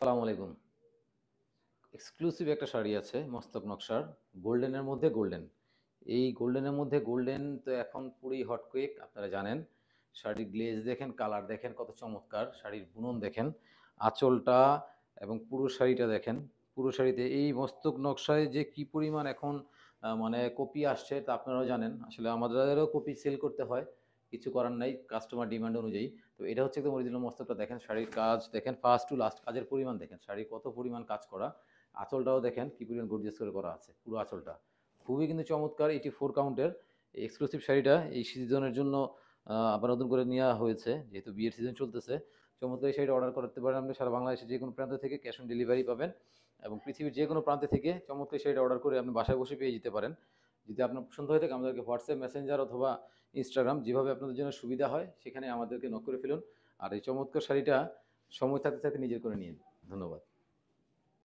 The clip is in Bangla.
আসসালামু আলাইকুম। এক্সক্লুসিভ একটা শাড়ি আছে মস্তক নকশার, গোল্ডেনের মধ্যে গোল্ডেন। এই গোল্ডেনের মধ্যে গোল্ডেন তো এখন পুরোই হট কেক, আপনারা জানেন। শাড়ির গ্লেজ দেখেন, কালার দেখেন কত চমৎকার, শাড়ির বুনন দেখেন, আঁচলটা এবং পুরো শাড়িটা দেখেন। পুরো শাড়িতে এই মস্তক নকশায় যে কি পরিমাণ এখন মানে কপি আসছে তা আপনারাও জানেন। আসলে আমাদেরও কপি সেল করতে হয়, কিছু করার নাই, কাস্টমার ডিমান্ড অনুযায়ী। তো এটা হচ্ছে একদম অরিজিনাল মস্তকটা দেখেন, শাড়ির কাজ দেখেন, ফার্স্ট টু লাস্ট কাজের পরিমাণ দেখেন, শাড়ির কত পরিমাণ কাজ করা। আঁচলটাও দেখেন কি পরিমাণ গর্জিয়াস করে করা আছে, পুরো আঁচলটা খুবই কিন্তু চমৎকার। 84 কাউন্টের এক্সক্লুসিভ শাড়িটা এই সিজনের জন্য আবার নতুন করে নেওয়া হয়েছে, যেহেতু বিয়ের সিজন চলতেছে। চমৎকার এই শাড়িটা অর্ডার করতে পারেন আপনি সারা বাংলাদেশে যে কোনো প্রান্ত থেকে, ক্যাশ অন ডেলিভারি পাবেন। এবং পৃথিবীর যে কোনো প্রান্তে থেকে চমৎকার এই শাড়িটা অর্ডার করে আপনি বাসায় বসে পেয়ে যেতে পারেন। যদি আপনার পছন্দ হয়ে থাকে আমাদেরকে হোয়াটসঅ্যাপ, মেসেঞ্জার অথবা ইনস্টাগ্রাম, যেভাবে আপনাদের জন্য সুবিধা হয় সেখানে আমাদেরকে নক করে ফেলুন। আর এই চমৎকার শাড়িটা সময় থাকতে থাকতে নিজের করে নিন। ধন্যবাদ।